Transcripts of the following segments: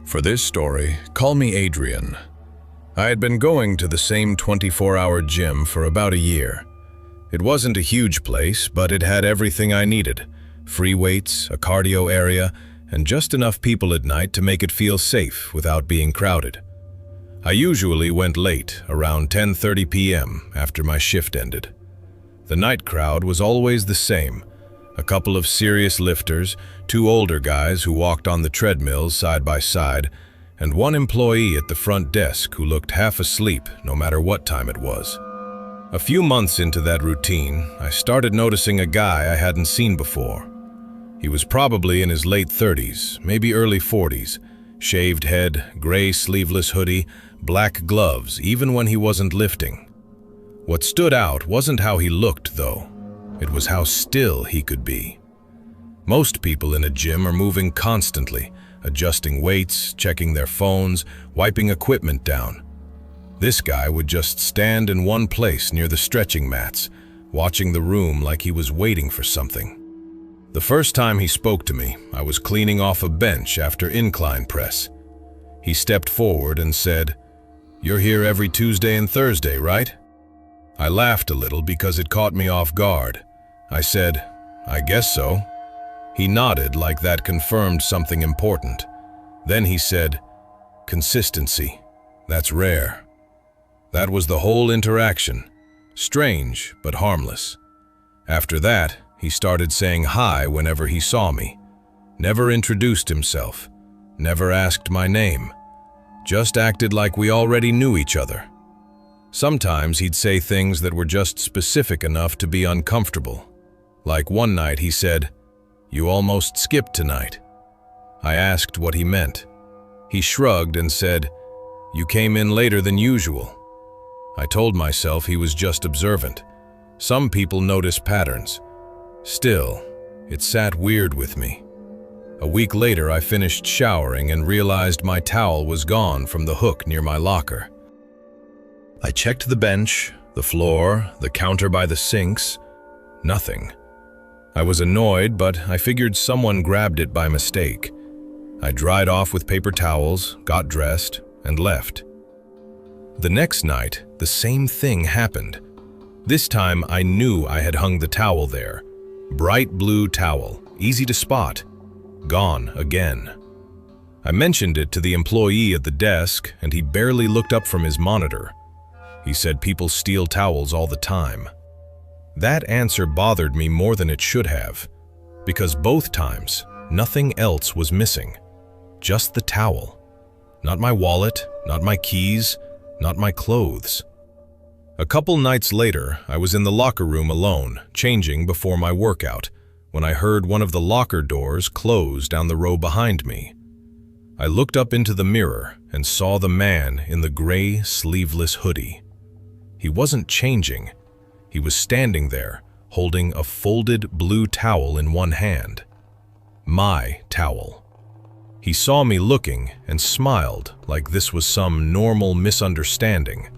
For this story, call me Adrian. I had been going to the same 24-hour gym for about a year. It wasn't a huge place, but it had everything I needed. Free weights, a cardio area, and just enough people at night to make it feel safe without being crowded. I usually went late, around 10:30 p.m. after my shift ended. The night crowd was always the same. A couple of serious lifters, two older guys who walked on the treadmills side by side, and one employee at the front desk who looked half asleep no matter what time it was. A few months into that routine, I started noticing a guy I hadn't seen before. He was probably in his late 30s, maybe early 40s, shaved head, gray sleeveless hoodie, black gloves, even when he wasn't lifting. What stood out wasn't how he looked, though. It was how still he could be. Most people in a gym are moving constantly, adjusting weights, checking their phones, wiping equipment down. This guy would just stand in one place near the stretching mats, watching the room like he was waiting for something. The first time he spoke to me, I was cleaning off a bench after incline press. He stepped forward and said, "You're here every Tuesday and Thursday, right?" I laughed a little because it caught me off guard. I said, "I guess so." He nodded like that confirmed something important. Then he said, "Consistency. That's rare." That was the whole interaction. Strange, but harmless. After that, he started saying hi whenever he saw me. Never introduced himself. Never asked my name. Just acted like we already knew each other. Sometimes he'd say things that were just specific enough to be uncomfortable. Like one night he said, "You almost skipped tonight." I asked what he meant. He shrugged and said, "You came in later than usual." I told myself he was just observant. Some people notice patterns. Still, it sat weird with me. A week later, I finished showering and realized my towel was gone from the hook near my locker. I checked the bench, the floor, the counter by the sinks. Nothing. I was annoyed, but I figured someone grabbed it by mistake. I dried off with paper towels, got dressed, and left. The next night, the same thing happened. This time, I knew I had hung the towel there. Bright blue towel, easy to spot. Gone again. I mentioned it to the employee at the desk, and he barely looked up from his monitor. He said people steal towels all the time. That answer bothered me more than it should have, because both times, nothing else was missing. Just the towel. Not my wallet, not my keys, not my clothes. A couple nights later, I was in the locker room alone, changing before my workout, when I heard one of the locker doors close down the row behind me. I looked up into the mirror and saw the man in the gray, sleeveless hoodie. He wasn't changing. He was standing there, holding a folded blue towel in one hand. My towel. He saw me looking and smiled like this was some normal misunderstanding.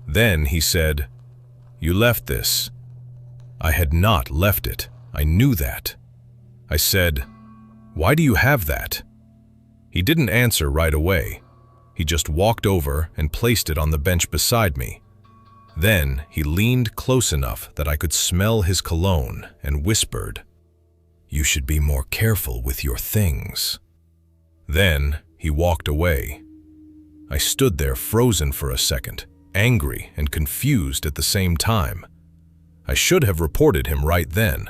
Then he said, "You left this." I had not left it. I knew that. I said, "Why do you have that?" He didn't answer right away. He just walked over and placed it on the bench beside me. Then he leaned close enough that I could smell his cologne and whispered, "You should be more careful with your things." Then he walked away. I stood there frozen for a second, angry and confused at the same time. I should have reported him right then.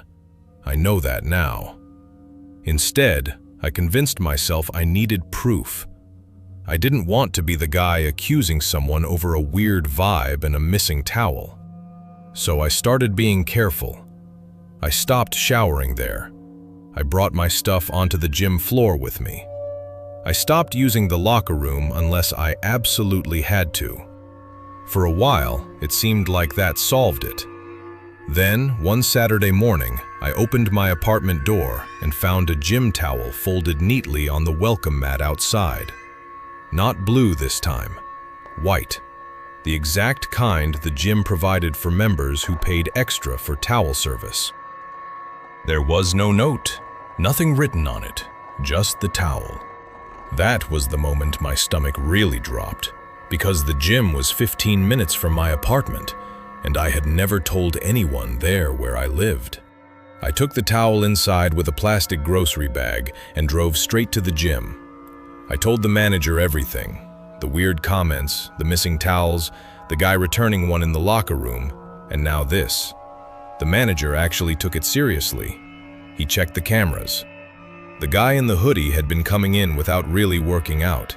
I know that now. Instead, I convinced myself I needed proof. I didn't want to be the guy accusing someone over a weird vibe and a missing towel. So I started being careful. I stopped showering there. I brought my stuff onto the gym floor with me. I stopped using the locker room unless I absolutely had to. For a while, it seemed like that solved it. Then, one Saturday morning, I opened my apartment door and found a gym towel folded neatly on the welcome mat outside. Not blue this time, white. The exact kind the gym provided for members who paid extra for towel service. There was no note, nothing written on it, just the towel. That was the moment my stomach really dropped, because the gym was 15 minutes from my apartment, and I had never told anyone there where I lived. I took the towel inside with a plastic grocery bag and drove straight to the gym. I told the manager everything, the weird comments, the missing towels, the guy returning one in the locker room, and now this. The manager actually took it seriously. He checked the cameras. The guy in the hoodie had been coming in without really working out.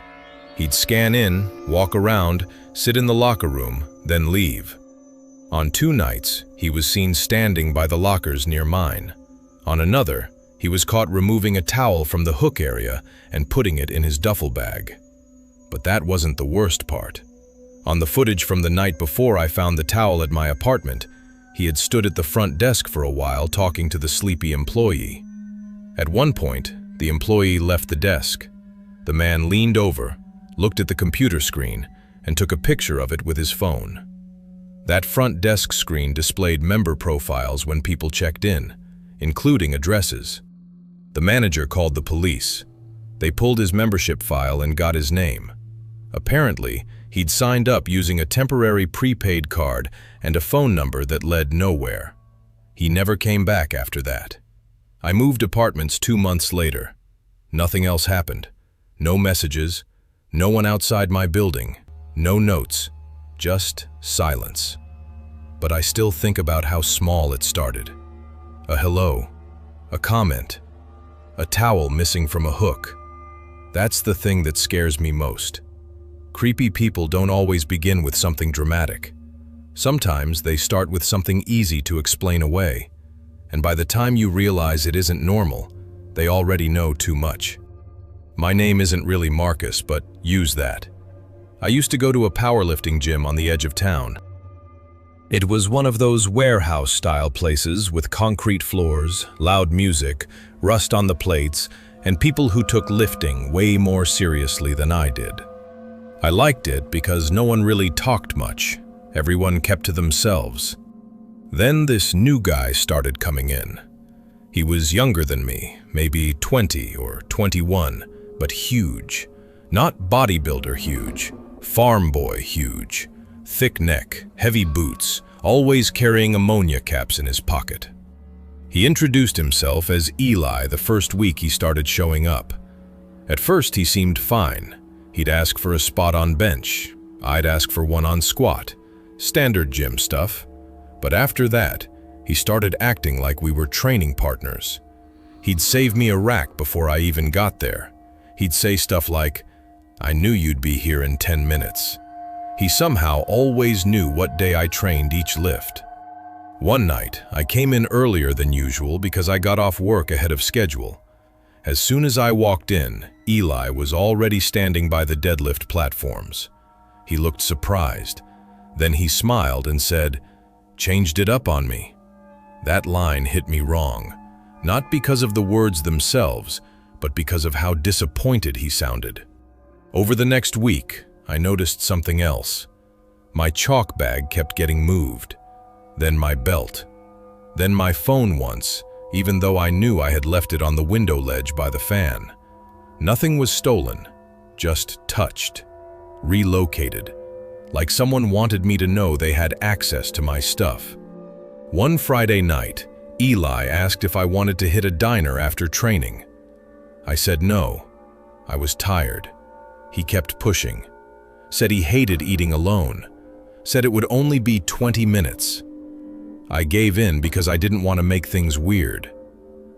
He'd scan in, walk around, sit in the locker room, then leave. On 2 nights, he was seen standing by the lockers near mine. On another, he was caught removing a towel from the hook area and putting it in his duffel bag. But that wasn't the worst part. On the footage from the night before I found the towel at my apartment, he had stood at the front desk for a while talking to the sleepy employee. At one point, the employee left the desk. The man leaned over, looked at the computer screen, and took a picture of it with his phone. That front desk screen displayed member profiles when people checked in, including addresses. The manager called the police. They pulled his membership file and got his name. Apparently, he'd signed up using a temporary prepaid card and a phone number that led nowhere. He never came back after that. I moved apartments 2 months later. Nothing else happened. No messages, no one outside my building, no notes, just silence. But I still think about how small it started. A hello, a comment, a towel missing from a hook. That's the thing that scares me most. Creepy people don't always begin with something dramatic. Sometimes they start with something easy to explain away, and by the time you realize it isn't normal, they already know too much. My name isn't really Marcus, but use that. I used to go to a powerlifting gym on the edge of town. It was one of those warehouse-style places with concrete floors, loud music, rust on the plates, and people who took lifting way more seriously than I did. I liked it because no one really talked much. Everyone kept to themselves. Then this new guy started coming in. He was younger than me, maybe 20 or 21, but huge. Not bodybuilder huge, farm boy huge. Thick neck, heavy boots, always carrying ammonia caps in his pocket. He introduced himself as Eli the first week he started showing up. At first he seemed fine. He'd ask for a spot on bench. I'd ask for one on squat. Standard gym stuff. But after that, he started acting like we were training partners. He'd save me a rack before I even got there. He'd say stuff like, "I knew you'd be here in 10 minutes. He somehow always knew what day I trained each lift. One night, I came in earlier than usual because I got off work ahead of schedule. As soon as I walked in, Eli was already standing by the deadlift platforms. He looked surprised. Then he smiled and said, "Changed it up on me." That line hit me wrong, not because of the words themselves, but because of how disappointed he sounded. Over the next week, I noticed something else. My chalk bag kept getting moved, then my belt, then my phone once, even though I knew I had left it on the window ledge by the fan. Nothing was stolen, just touched, relocated, like someone wanted me to know they had access to my stuff. One Friday night, Eli asked if I wanted to hit a diner after training. I said no. I was tired. He kept pushing. Said he hated eating alone. Said it would only be 20 minutes. I gave in because I didn't want to make things weird.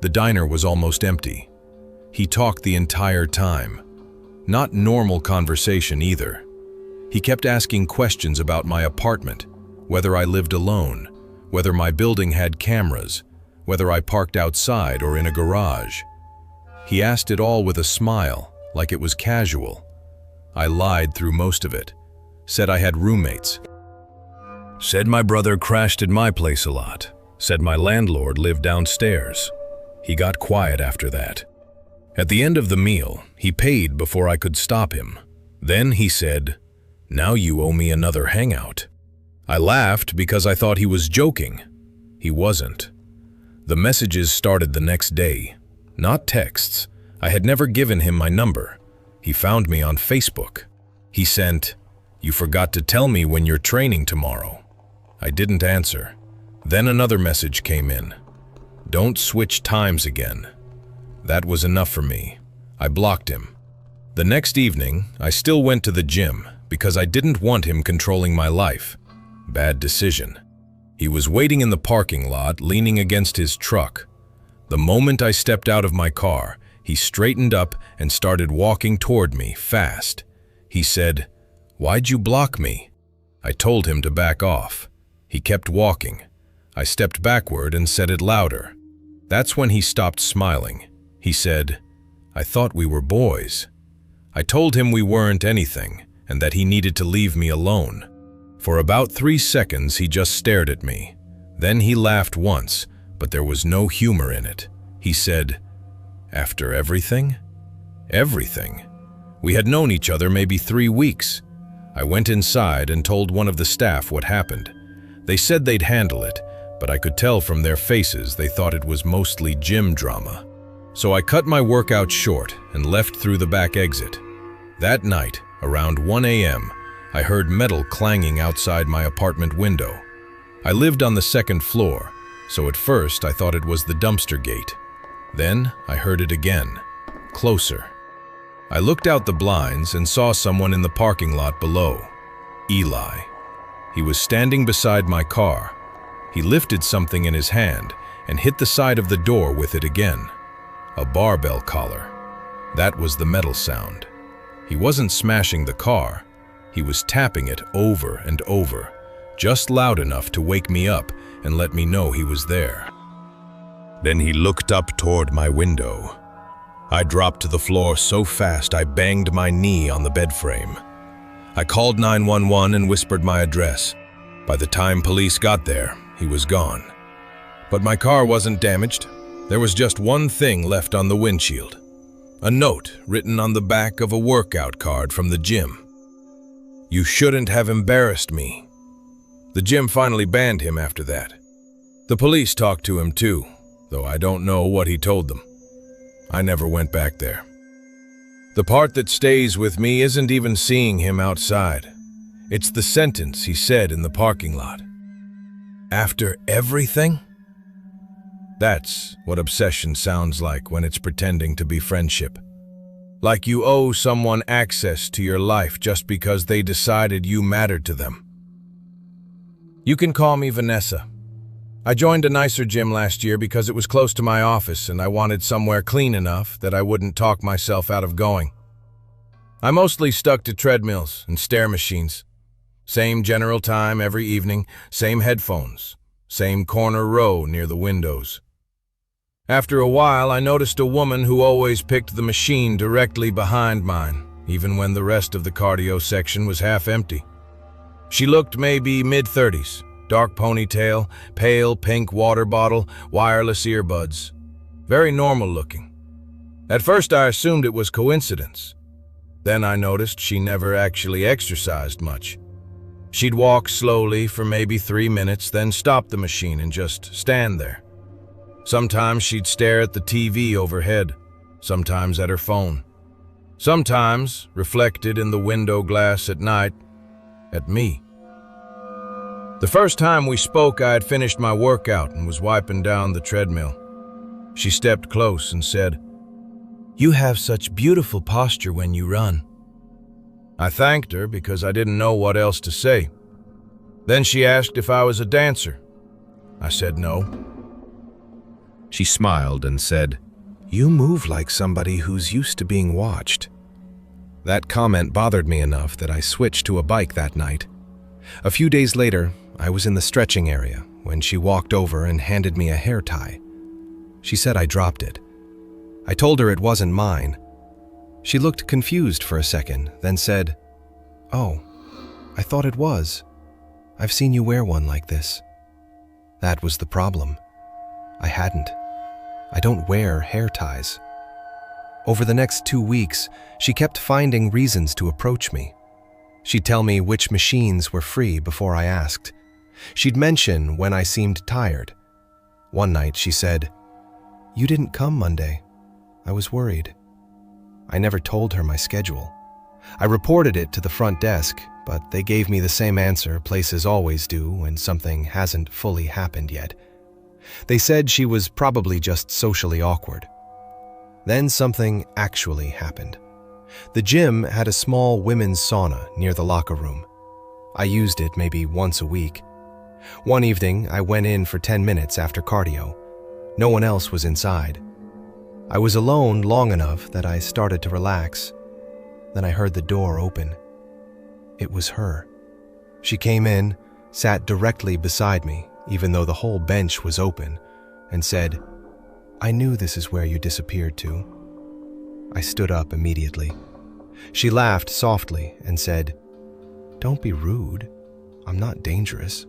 The diner was almost empty. He talked the entire time. Not normal conversation either. He kept asking questions about my apartment, whether I lived alone, whether my building had cameras, whether I parked outside or in a garage. He asked it all with a smile, like it was casual. I lied through most of it. Said I had roommates. Said my brother crashed at my place a lot. Said my landlord lived downstairs. He got quiet after that. At the end of the meal, he paid before I could stop him. Then he said, "Now you owe me another hangout." I laughed because I thought he was joking. He wasn't. The messages started the next day. Not texts. I had never given him my number. He found me on Facebook. He sent, "You forgot to tell me when you're training tomorrow." I didn't answer. Then another message came in. "Don't switch times again." That was enough for me. I blocked him. The next evening, I still went to the gym because I didn't want him controlling my life. Bad decision. He was waiting in the parking lot, leaning against his truck. The moment I stepped out of my car, he straightened up and started walking toward me, fast. He said, "Why'd you block me?" I told him to back off. He kept walking. I stepped backward and said it louder. That's when he stopped smiling. He said, "I thought we were boys." I told him we weren't anything and that he needed to leave me alone. For about 3 seconds, he just stared at me. Then he laughed once, but there was no humor in it. He said, "After everything?" Everything. We had known each other maybe 3 weeks. I went inside and told one of the staff what happened. They said they'd handle it, but I could tell from their faces they thought it was mostly gym drama. So I cut my workout short and left through the back exit. That night, around 1 a.m., I heard metal clanging outside my apartment window. I lived on the 2nd floor, so at first I thought it was the dumpster gate. Then I heard it again, closer. I looked out the blinds and saw someone in the parking lot below. Eli. He was standing beside my car. He lifted something in his hand and hit the side of the door with it again. A barbell collar. That was the metal sound. He wasn't smashing the car. He was tapping it over and over, just loud enough to wake me up and let me know he was there. Then he looked up toward my window. I dropped to the floor so fast I banged my knee on the bed frame. I called 911 and whispered my address. By the time police got there, he was gone. But my car wasn't damaged. There was just one thing left on the windshield. A note written on the back of a workout card from the gym. "You shouldn't have embarrassed me." The gym finally banned him after that. The police talked to him too, though I don't know what he told them. I never went back there. The part that stays with me isn't even seeing him outside. It's the sentence he said in the parking lot. "After everything?" That's what obsession sounds like when it's pretending to be friendship. Like you owe someone access to your life just because they decided you mattered to them. You can call me Vanessa. I joined a nicer gym last year because it was close to my office and I wanted somewhere clean enough that I wouldn't talk myself out of going. I mostly stuck to treadmills and stair machines. Same general time every evening, same headphones, same corner row near the windows. After a while, I noticed a woman who always picked the machine directly behind mine, even when the rest of the cardio section was half empty. She looked maybe mid-30s, dark ponytail, pale pink water bottle, wireless earbuds. Very normal looking. At first I assumed it was coincidence. Then I noticed she never actually exercised much. She'd walk slowly for maybe 3 minutes, then stop the machine and just stand there. Sometimes she'd stare at the TV overhead, sometimes at her phone. Sometimes, reflected in the window glass at night, at me. The first time we spoke, I had finished my workout and was wiping down the treadmill. She stepped close and said, "You have such beautiful posture when you run." I thanked her because I didn't know what else to say. Then she asked if I was a dancer. I said no. She smiled and said, "You move like somebody who's used to being watched." That comment bothered me enough that I switched to a bike that night. A few days later, I was in the stretching area when she walked over and handed me a hair tie. She said I dropped it. I told her it wasn't mine. She looked confused for a second, then said, "Oh, I thought it was. I've seen you wear one like this." That was the problem. I hadn't. I don't wear hair ties. Over the next 2 weeks, she kept finding reasons to approach me. She'd tell me which machines were free before I asked. She'd mention when I seemed tired. One night she said, "You didn't come Monday. I was worried." I never told her my schedule. I reported it to the front desk, but they gave me the same answer places always do when something hasn't fully happened yet. They said she was probably just socially awkward. Then something actually happened. The gym had a small women's sauna near the locker room. I used it maybe once a week. One evening, I went in for 10 minutes after cardio. No one else was inside. I was alone long enough that I started to relax. Then I heard the door open. It was her. She came in, sat directly beside me, even though the whole bench was open, and said, "I knew this is where you disappeared to." I stood up immediately. She laughed softly and said, "Don't be rude. I'm not dangerous."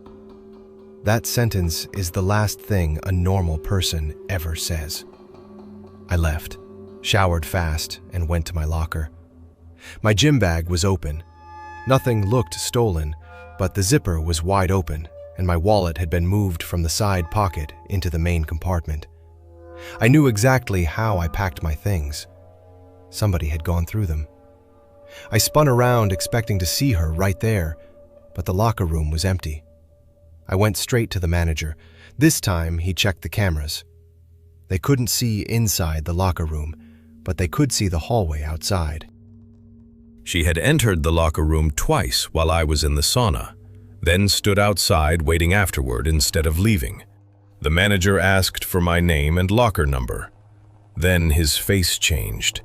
That sentence is the last thing a normal person ever says. I left, showered fast, and went to my locker. My gym bag was open. Nothing looked stolen, but the zipper was wide open, and my wallet had been moved from the side pocket into the main compartment. I knew exactly how I packed my things. Somebody had gone through them. I spun around expecting to see her right there, but the locker room was empty. I went straight to the manager. This time, he checked the cameras. They couldn't see inside the locker room, but they could see the hallway outside. She had entered the locker room twice while I was in the sauna, then stood outside waiting afterward instead of leaving. The manager asked for my name and locker number. Then his face changed.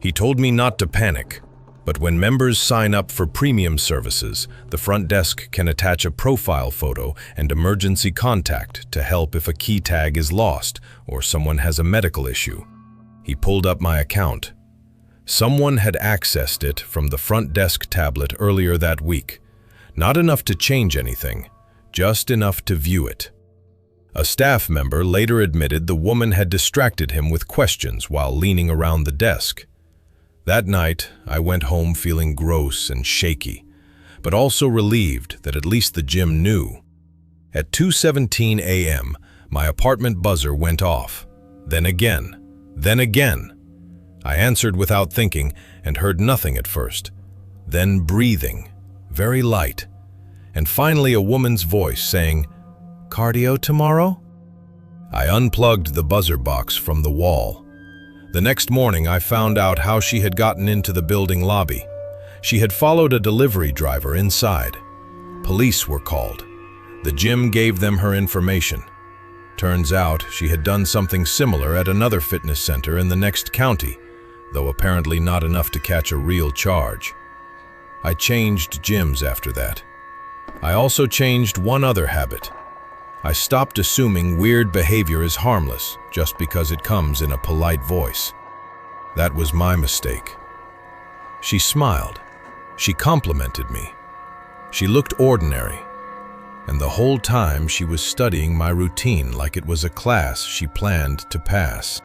He told me not to panic, but when members sign up for premium services, the front desk can attach a profile photo and emergency contact to help if a key tag is lost or someone has a medical issue. He pulled up my account. Someone had accessed it from the front desk tablet earlier that week. Not enough to change anything, just enough to view it. A staff member later admitted the woman had distracted him with questions while leaning around the desk. That night, I went home feeling gross and shaky, but also relieved that at least the gym knew. At 2:17 a.m., my apartment buzzer went off. Then again. I answered without thinking and heard nothing at first. Then breathing, very light, and finally a woman's voice saying, "Cardio tomorrow?" I unplugged the buzzer box from the wall. The next morning, I found out how she had gotten into the building lobby. She had followed a delivery driver inside. Police were called. The gym gave them her information. Turns out she had done something similar at another fitness center in the next county, though apparently not enough to catch a real charge. I changed gyms after that. I also changed one other habit. I stopped assuming weird behavior is harmless just because it comes in a polite voice. That was my mistake. She smiled. She complimented me. She looked ordinary. And the whole time she was studying my routine like it was a class she planned to pass.